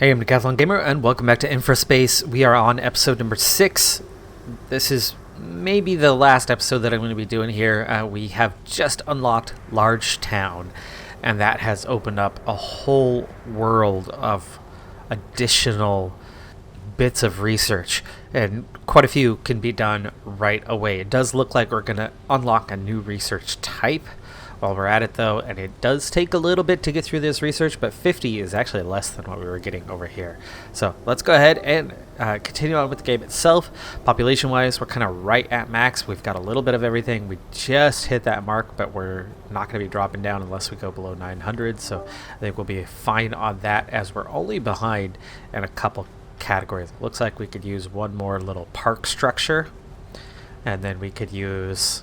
Hey, I'm Decathlon Gamer, and welcome back to InfraSpace. We are on episode number 6. This is maybe the last episode that I'm going to be doing here. We have just unlocked Large Town, and that has opened up a whole world of additional bits of research, and quite a few can be done right away. It does look like we're going to unlock a new research type while we're at it, though, and it does take a little bit to get through this research, but 50 is actually less than what we were getting over here. So let's go ahead and continue on with the game itself. Population-wise, we're kind of right at max. We've got a little bit of everything. We just hit that mark, but we're not going to be dropping down unless we go below 900, so I think we'll be fine on that, as we're only behind in a couple categories. Looks like we could use one more little park structure, and then we could use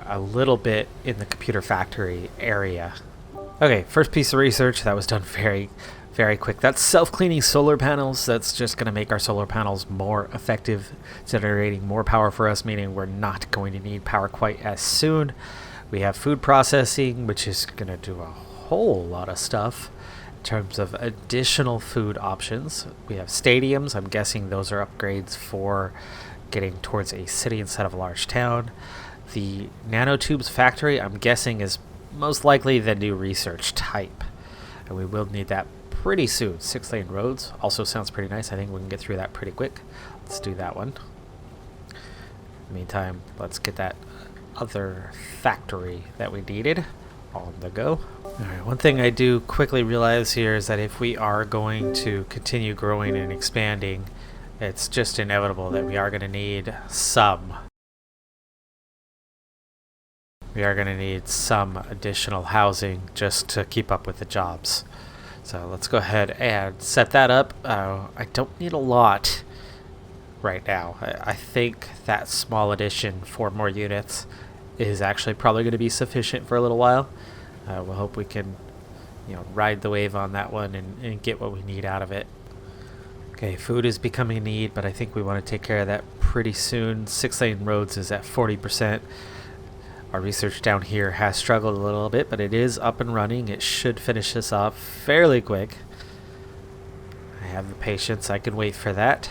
a little bit in the computer factory area. Okay, first piece of research that was done very quick. That's self-cleaning solar panels. That's just going to make our solar panels more effective, generating more power for us, meaning we're not going to need power quite as soon. We have food processing, which is going to do a whole lot of stuff in terms of additional food options. We have stadiums. I'm guessing those are upgrades for getting towards a city instead of a large town. The Nanotubes factory, I'm guessing, is most likely the new research type, and we will need that pretty soon. 6-lane roads also sounds pretty nice. I think we can get through that pretty quick. Let's do that one. In the meantime, let's get that other factory that we needed on the go. Alright, one thing I do quickly realize here is that if we are going to continue growing and expanding, it's just inevitable that we are going to need some additional housing just to keep up with the jobs. So let's go ahead and set that up. I don't need a lot right now. I think that small addition, 4 more units, is actually probably going to be sufficient for a little while. We'll hope we can, ride the wave on that one and get what we need out of it. Okay, food is becoming a need, but I think we want to take care of that pretty soon. 6-lane roads is at 40%. Our research down here has struggled a little bit, but it is up and running. It should finish this off fairly quick. I have the patience. I can wait for that.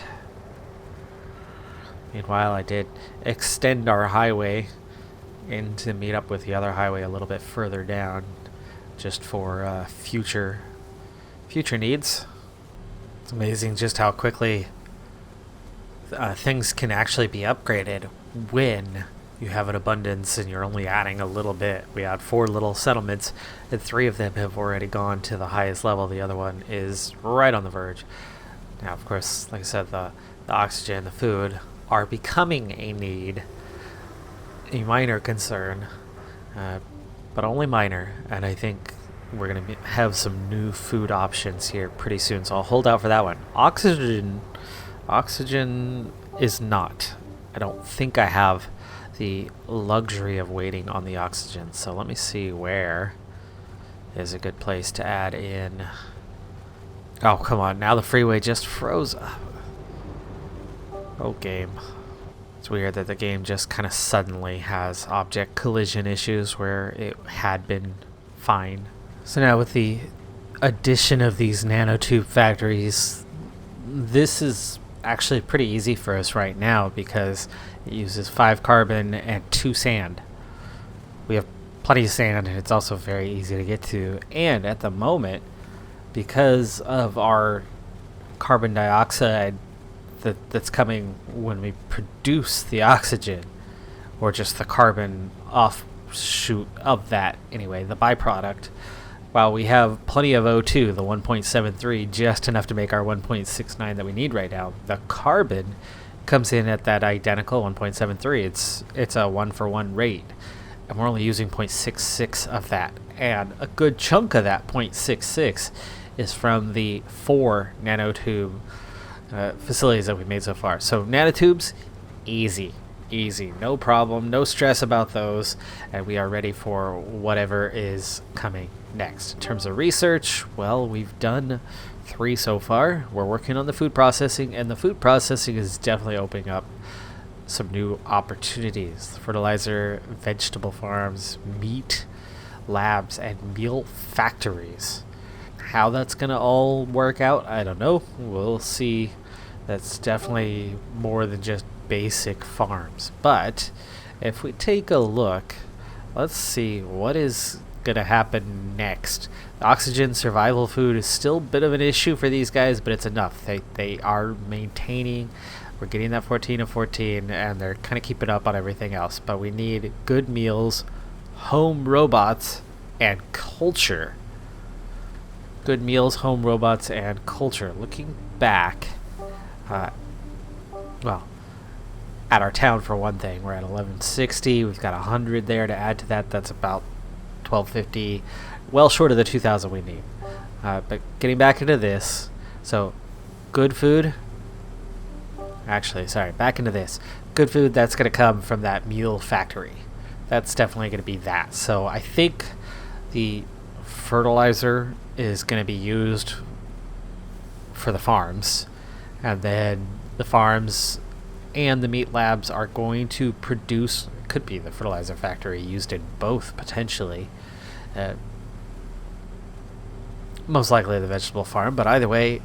Meanwhile, I did extend our highway in to meet up with the other highway a little bit further down, just for future needs. It's amazing just how quickly things can actually be upgraded when you have an abundance and you're only adding a little bit. We had 4 little settlements, and 3 of them have already gone to the highest level. The other one is right on the verge. Now, of course, like I said, the oxygen, the food are becoming a need, a minor concern, but only minor. And I think we're going to have some new food options here pretty soon, so I'll hold out for that one. Oxygen is not. I don't think I have the luxury of waiting on the oxygen, so let me see where is a good place to add in. Oh, come on, now the freeway just froze up. Oh, game. It's weird that the game just kind of suddenly has object collision issues where it had been fine. So now with the addition of these nanotube factories, this is actually pretty easy for us right now because it uses 5 carbon and 2 sand. We have plenty of sand, and it's also very easy to get to. And at the moment, because of our carbon dioxide that's coming when we produce the oxygen, or just the carbon offshoot of that, anyway, the byproduct, while we have plenty of O2, the 1.73, just enough to make our 1.69 that we need right now, the carbon comes in at that identical 1.73. It's a 1-for-1 rate, and we're only using 0.66 of that, and a good chunk of that 0.66 is from the 4 nanotube facilities that we've made so far. So nanotubes, easy, no problem, no stress about those, and we are ready for whatever is coming next. In terms of research, well, we've done 3 so far. We're working on the food processing, and the food processing is definitely opening up some new opportunities. Fertilizer, vegetable farms, meat labs, and meal factories. How that's going to all work out, I don't know. We'll see. That's definitely more than just basic farms. But if we take a look, let's see what is going to happen next. The oxygen survival food is still a bit of an issue for these guys, but it's enough. They are maintaining. We're getting that 14 of 14, and they're kind of keeping up on everything else. But we need good meals, home robots, and culture. Good meals, home robots, and culture. Looking back, well, at our town for one thing, we're at 1160. We've got 100 there to add to that. That's about 1250, well short of the 2000 we need. But getting back into this, so good food. Actually, sorry, back into this. Good food, that's going to come from that mule factory. That's definitely going to be that. So I think the fertilizer is going to be used for the farms, and then the farms and the meat labs are going to produce, could be the fertilizer factory used in both potentially, most likely the vegetable farm, but either way,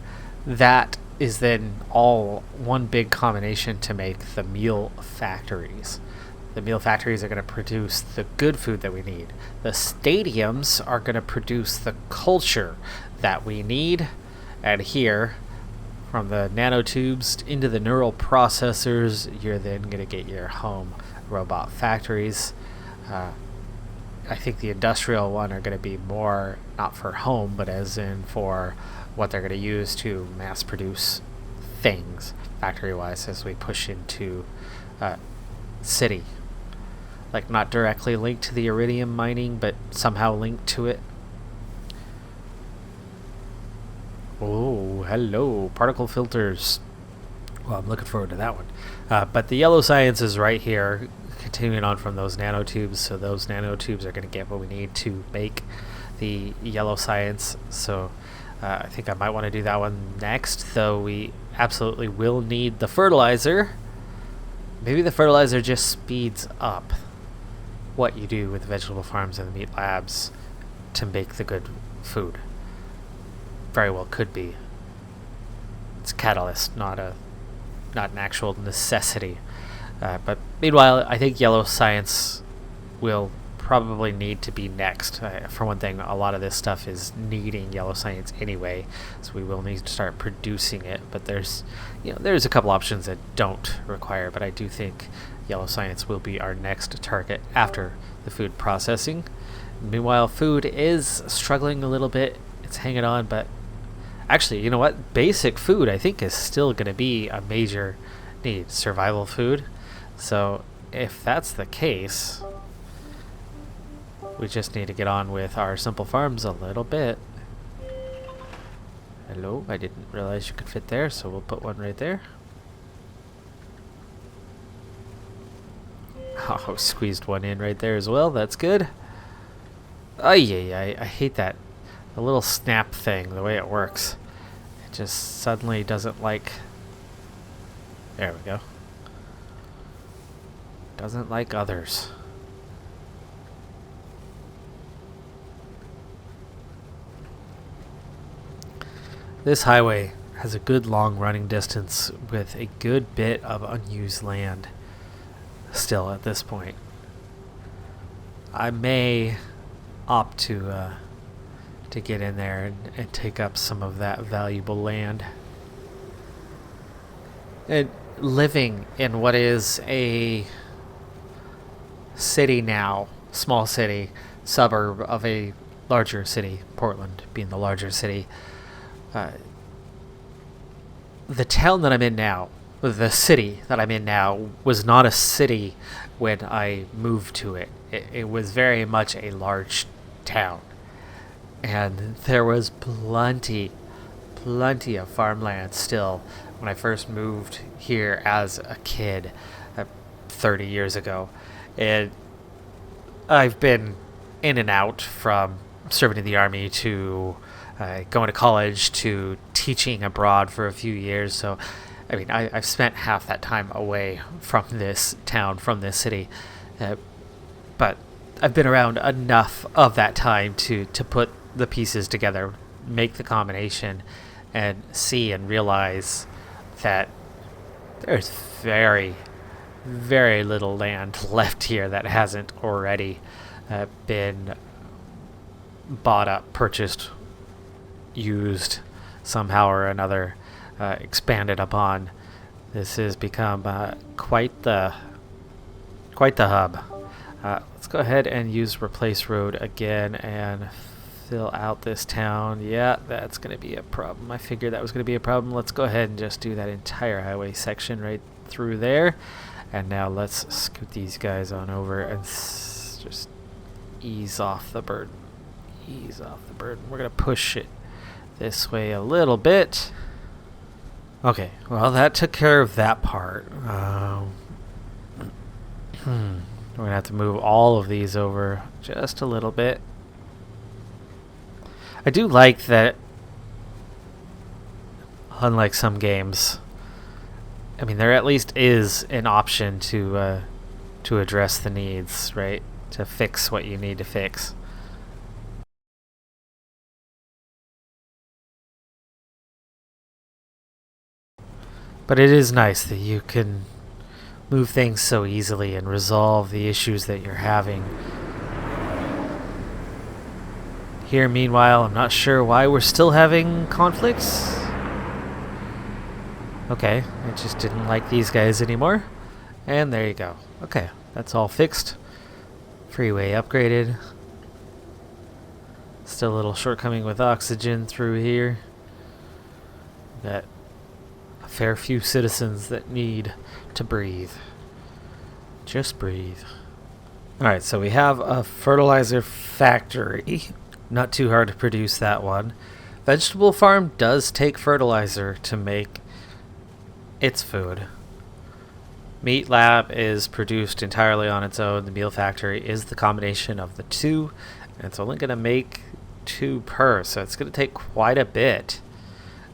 that is then all one big combination to make the meal factories. The meal factories are going to produce the good food that we need. The stadiums are going to produce the culture that we need. And here, from the nanotubes into the neural processors, you're then going to get your home robot factories. I think the industrial one are going to be more not for home, but as in for what they're going to use to mass produce things factory-wise as we push into city. Like, not directly linked to the iridium mining, but somehow linked to it. Oh, hello, particle filters. Well, I'm looking forward to that one. But the yellow science is right here, continuing on from those nanotubes. So those nanotubes are going to get what we need to make the yellow science. So I think I might want to do that one next, though we absolutely will need the fertilizer. Maybe the fertilizer just speeds up what you do with the vegetable farms and the meat labs to make the good food. Very well could be. It's a catalyst, not an actual necessity. But meanwhile, I think yellow science will probably need to be next. For one thing, a lot of this stuff is needing yellow science anyway, so we will need to start producing it. But there's a couple options that don't require. But I do think yellow science will be our next target after the food processing. Meanwhile, food is struggling a little bit. It's hanging on, but actually, you know what? Basic food, I think, is still going to be a major need. Survival food. So if that's the case, we just need to get on with our simple farms a little bit. Hello, I didn't realize you could fit there, so we'll put one right there. Oh, squeezed one in right there as well. That's good. Oh yeah, I hate that. The little snap thing, the way it works. It just suddenly doesn't like... There we go. Doesn't like others. This highway has a good long running distance with a good bit of unused land still at this point. I may opt to get in there and take up some of that valuable land. And living in what is a city now, small city, suburb of a larger city, Portland being the larger city, the town that I'm in now, the city that I'm in now, was not a city when I moved to it. It was very much a large town. And there was plenty of farmland still when I first moved here as a kid 30 years ago. And I've been in and out from serving in the army to going to college to teaching abroad for a few years. So, I mean, I've spent half that time away from this town, from this city. But I've been around enough of that time to put the pieces together make the combination and see and realize that there's very, very little land left here that hasn't already been bought up, purchased, used somehow or another, expanded upon. This has become quite the hub. Let's go ahead and use replace road again and fill out this town. Yeah, that's going to be a problem. I figured that was going to be a problem. Let's go ahead and just do that entire highway section right through there. And now let's scoot these guys on over and just ease off the burden. Ease off the burden. We're going to push it this way a little bit. Okay, well, that took care of that part. We're going to have to move all of these over just a little bit. I do like that, unlike some games, I mean, there at least is an option to address the needs, right? To fix what you need to fix. But it is nice that you can move things so easily and resolve the issues that you're having. Here, meanwhile, I'm not sure why we're still having conflicts. Okay, I just didn't like these guys anymore. And there you go. Okay, that's all fixed. Freeway upgraded. Still a little shortcoming with oxygen through here. Got a fair few citizens that need to breathe. Just breathe. Alright, so we have a fertilizer factory. Not too hard to produce that one. Vegetable farm does take fertilizer to make its food. Meat lab is produced entirely on its own. The meal factory is the combination of the two. And it's only going to make 2 per, so it's going to take quite a bit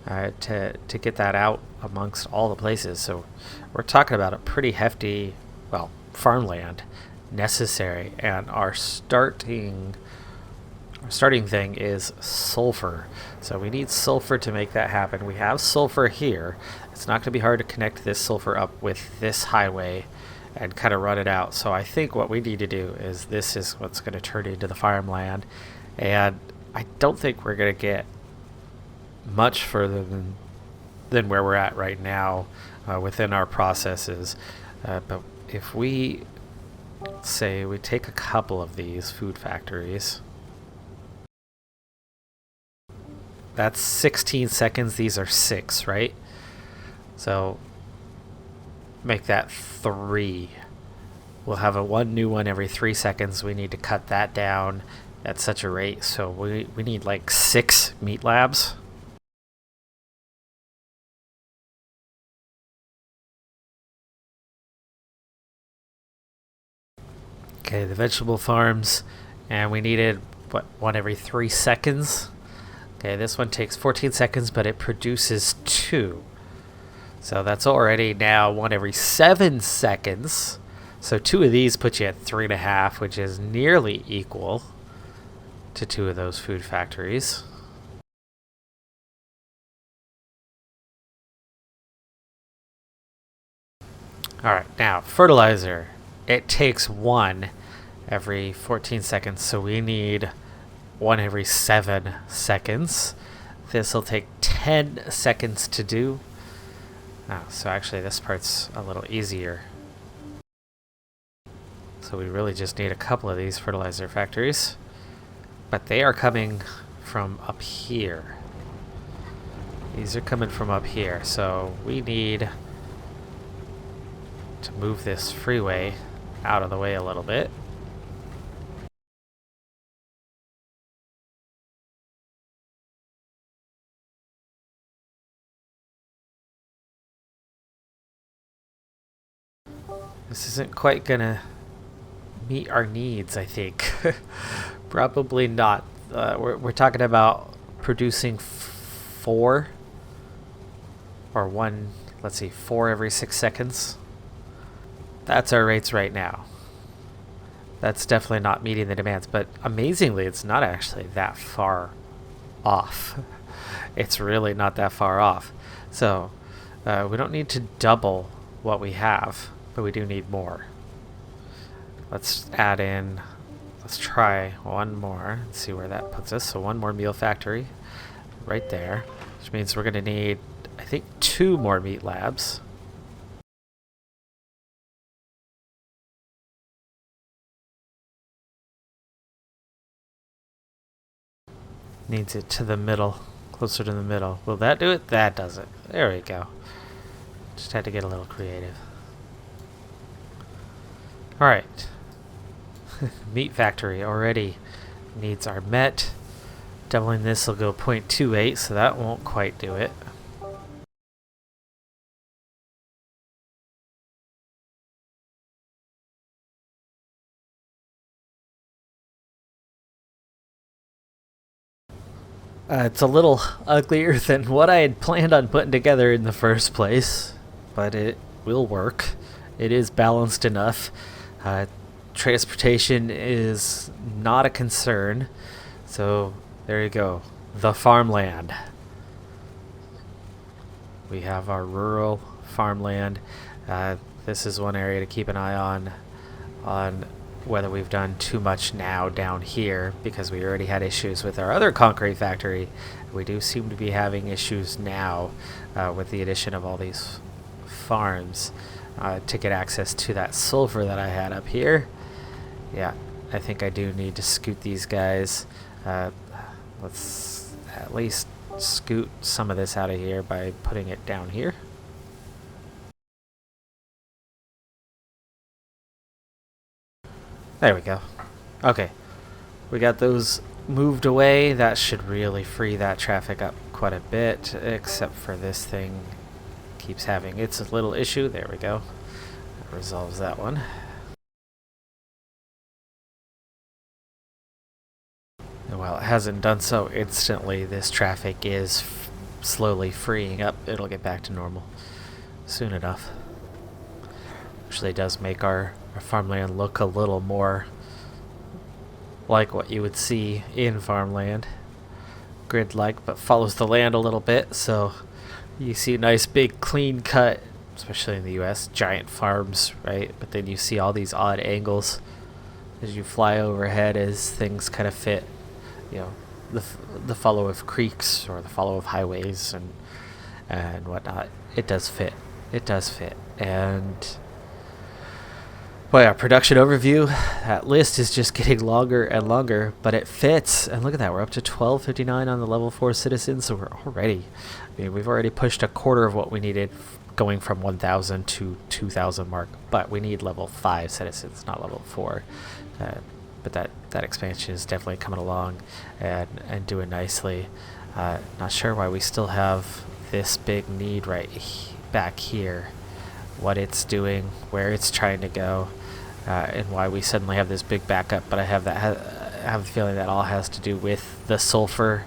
to get that out amongst all the places. So we're talking about a pretty hefty, well, farmland necessary. And our starting thing is sulfur. So we need sulfur to make that happen. We have sulfur here. It's not going to be hard to connect this sulfur up with this highway and kind of run it out. So I think what we need to do is this is what's going to turn into the farmland. And I don't think we're going to get much further than where we're at right now within our processes. But if we say we take a couple of these food factories, that's 16 seconds. These are 6, right? So make that 3. We'll have one new one every 3 seconds. We need to cut that down at such a rate. So we need like 6 meat labs. Okay, the vegetable farms, and we needed one every 3 seconds. Okay, this one takes 14 seconds, but it produces 2. So that's already now 1 every 7 seconds. So 2 of these put you at 3.5, which is nearly equal to 2 of those food factories. Alright, now fertilizer. It takes 1 every 14 seconds, so we need 1 every 7 seconds. This will take 10 seconds to do. So actually this part's a little easier. So we really just need a couple of these fertilizer factories. But they are coming from up here. These are coming from up here. So we need to move this freeway out of the way a little bit. This isn't quite gonna meet our needs, I think. Probably not. We're talking about producing 4 or 1, let's see, 4 every 6 seconds. That's our rates right now. That's definitely not meeting the demands, but amazingly, it's not actually that far off. It's really not that far off. So we don't need to double what we have, but we do need more. Let's add in, let's try one more and see where that puts us. So one more meal factory right there, which means we're going to need, I think, 2 more meat labs. Needs it to the middle, closer to the middle. Will that do it? That does it. There we go. Just had to get a little creative. Alright. Meat factory already needs our met. Doubling this will go 0.28, so that won't quite do it. It's a little uglier than what I had planned on putting together in the first place, but it will work. It is balanced enough. Transportation is not a concern, so there you go. The farmland. We have our rural farmland. This is one area to keep an eye on whether we've done too much now down here, because we already had issues with our other concrete factory. We do seem to be having issues now with the addition of all these farms to get access to that sulfur that I had up here. Yeah, I think I do need to scoot these guys. Let's at least scoot some of this out of here by putting it down here. There we go. Okay, we got those moved away. That should really free that traffic up quite a bit, except for this thing keeps having its little issue. There we go. That resolves that one. And while it hasn't done so instantly, this traffic is slowly freeing up. It'll get back to normal soon enough. Actually does make our farmland look a little more like what you would see in farmland. Grid-like, but follows the land a little bit, so you see a nice big clean cut, especially in the US, giant farms, right? But then you see all these odd angles as you fly overhead as things kind of fit, you know, the follow of creeks or the follow of highways and whatnot. It does fit. It does fit. And boy, our production overview, that list is just getting longer and longer, but it fits. And look at that, we're up to 1259 on the level 4 citizens, so we're already, I mean, we've already pushed a quarter of what we needed, going from 1,000 to 2,000 mark, but we need level 5 citizens, not level 4. But that expansion is definitely coming along and doing nicely. Not sure why we still have this big need right back here. What it's doing, where it's trying to go, and why we suddenly have this big backup. But I have the feeling that all has to do with the sulfur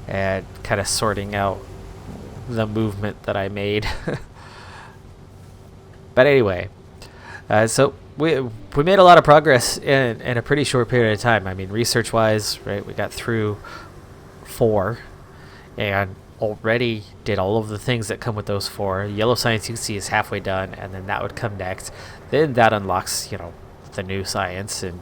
and kind of sorting out the movement that I made. But anyway, so we made a lot of progress in a pretty short period of time. I mean, research-wise, right? We got through 4, and already did all of the things that come with those 4. Yellow Science UC is halfway done, and then that would come next. Then that unlocks, you know, the new science, and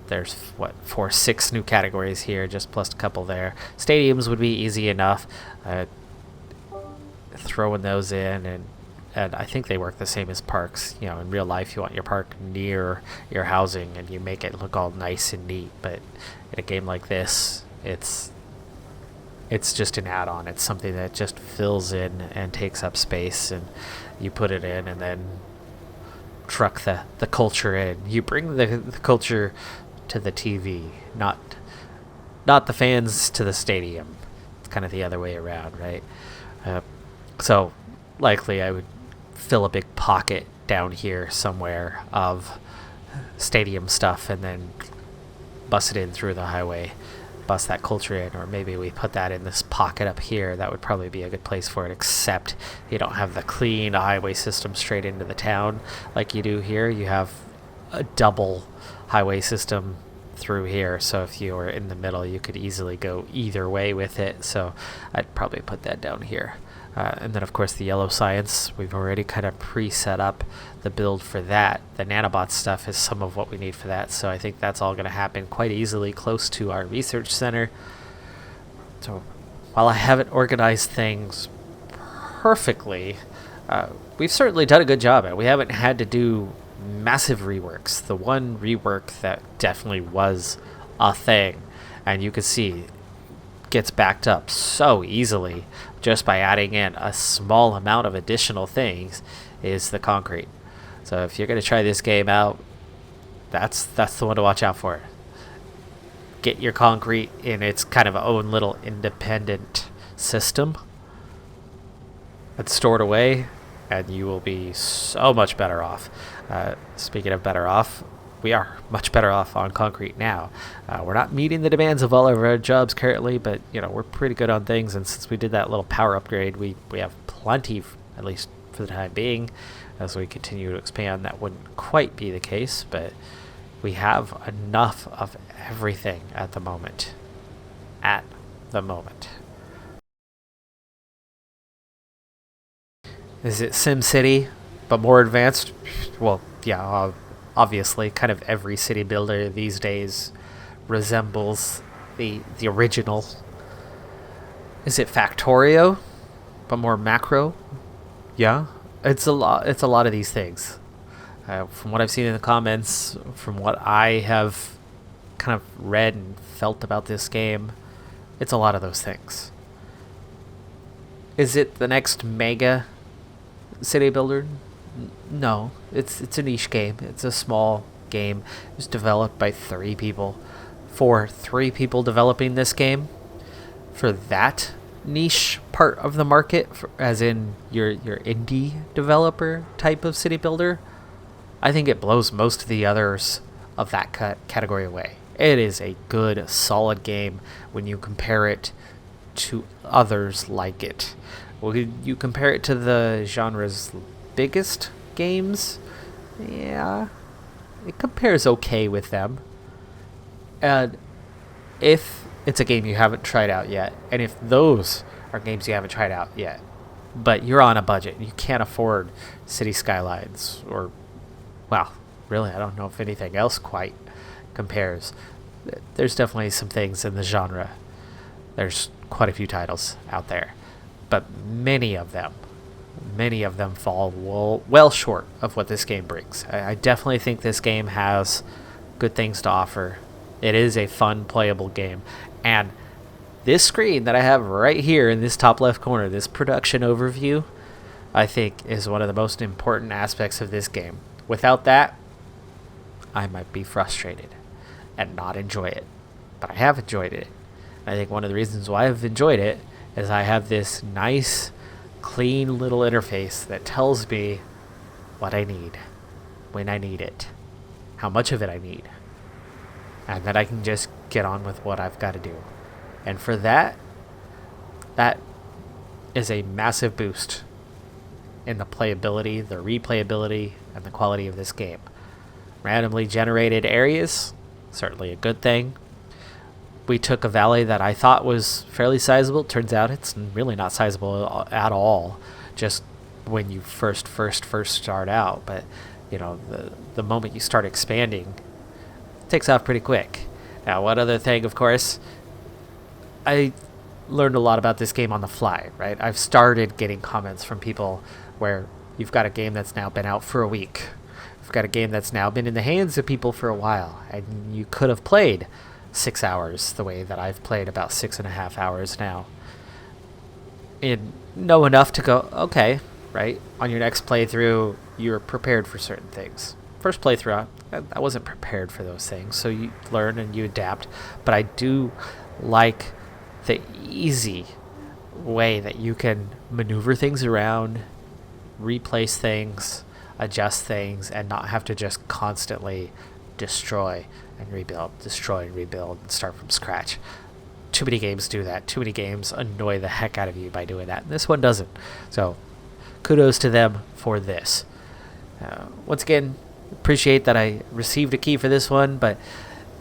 there's what 6 new categories here, just plus a couple there. Stadiums would be easy enough. Throwing those in, and I think they work the same as parks. You know, in real life, you want your park near your housing, and you make it look all nice and neat. But in a game like this, it's just an add-on. It's something that just fills in and takes up space, and you put it in and then truck the culture in. You bring the culture to the TV, not the fans to the stadium. It's kind of the other way around, right? So likely I would fill a big pocket down here somewhere of stadium stuff and then bust it in through the highway. Bust that culture in, or maybe we put that in this pocket up here. That would probably be a good place for it, except you don't have the clean highway system straight into the town like you do here. You have a double highway system through here, so if you were in the middle, you could easily go either way with it. So I'd probably put that down here. And then, of course, the yellow science, we've already kind of pre-set up the build for that. The nanobot stuff is some of what we need for that, so I think that's all going to happen quite easily close to our research center. So while I haven't organized things perfectly, we've certainly done a good job at it. We haven't had to do massive reworks. The one rework that definitely was a thing, and you can see gets backed up so easily just by adding in a small amount of additional things, is the concrete. So if you're going to try this game out, that's the one to watch out for. Get your concrete in its kind of own little independent system and store it away, and you will be so much better off. Speaking of better off, we are much better off on concrete now. We're not meeting the demands of all of our jobs currently, but we're pretty good on things, and since we did that little power upgrade, we have plenty, at least for the time being. As we continue to expand, that wouldn't quite be the case, but we have enough of everything at the moment. Is it SimCity, but more advanced? Well, yeah, obviously, kind of every city builder these days resembles the original. Is it Factorio, but more macro? Yeah, it's a lot of these things. From what I've seen in the comments, from what I have kind of read and felt about this game, it's a lot of those things. Is it the next mega city builder? No, it's a niche game. It's a small game. It was developed by 3 people. For 3 people developing this game, for that niche part of the market, as in your indie developer type of city builder, I think it blows most of the others of that category away. It is a good, solid game when you compare it to others like it. Well, you compare it to the genre's biggest games, yeah, it compares okay with them. And if it's a game you haven't tried out yet, and if those are games you haven't tried out yet, but you're on a budget, you can't afford City Skylines, or, well, really, I don't know if anything else quite compares. There's definitely some things in the genre. There's quite a few titles out there, but many of them fall well short of what this game brings. I definitely think this game has good things to offer. It is a fun, playable game. And this screen that I have right here in this top left corner, this production overview, I think is one of the most important aspects of this game. Without that, I might be frustrated and not enjoy it. But I have enjoyed it. I think one of the reasons why I've enjoyed it is I have this nice, clean little interface that tells me what I need, when I need it, how much of it I need, and that I can just get on with what I've got to do. And for that is a massive boost in the playability, the replayability, and the quality of this game. Randomly generated areas, certainly a good thing. We took a valley that I thought was fairly sizable. Turns out it's really not sizable at all, just when you first start out. But the moment you start expanding, it takes off pretty quick. Now, one other thing, of course, I learned a lot about this game on the fly, right? I've started getting comments from people where you've got a game that's now been out for a week. You've got a game that's now been in the hands of people for a while, and you could have played 6 hours the way that I've played about 6.5 hours now. And know enough to go, okay, right? On your next playthrough, you're prepared for certain things. First playthrough, I wasn't prepared for those things, so you learn and you adapt. But I do like the easy way that you can maneuver things around, replace things, adjust things, and not have to just constantly destroy and rebuild, and start from scratch. Too many games do that. Too many games annoy the heck out of you by doing that. And this one doesn't. So kudos to them for this. Once again, appreciate that I received a key for this one, but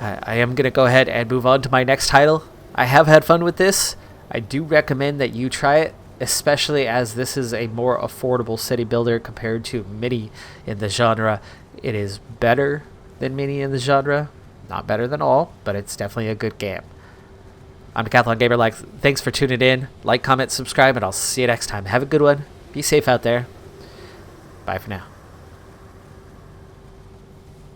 I am going to go ahead and move on to my next title. I have had fun with this. I do recommend that you try it, especially as this is a more affordable city builder compared to Mini in the genre. It is better than Mini in the genre. Not better than all, but it's definitely a good game. I'm Decathlon Gamer. Thanks for tuning in. Like, comment, subscribe, and I'll see you next time. Have a good one. Be safe out there. Bye for now.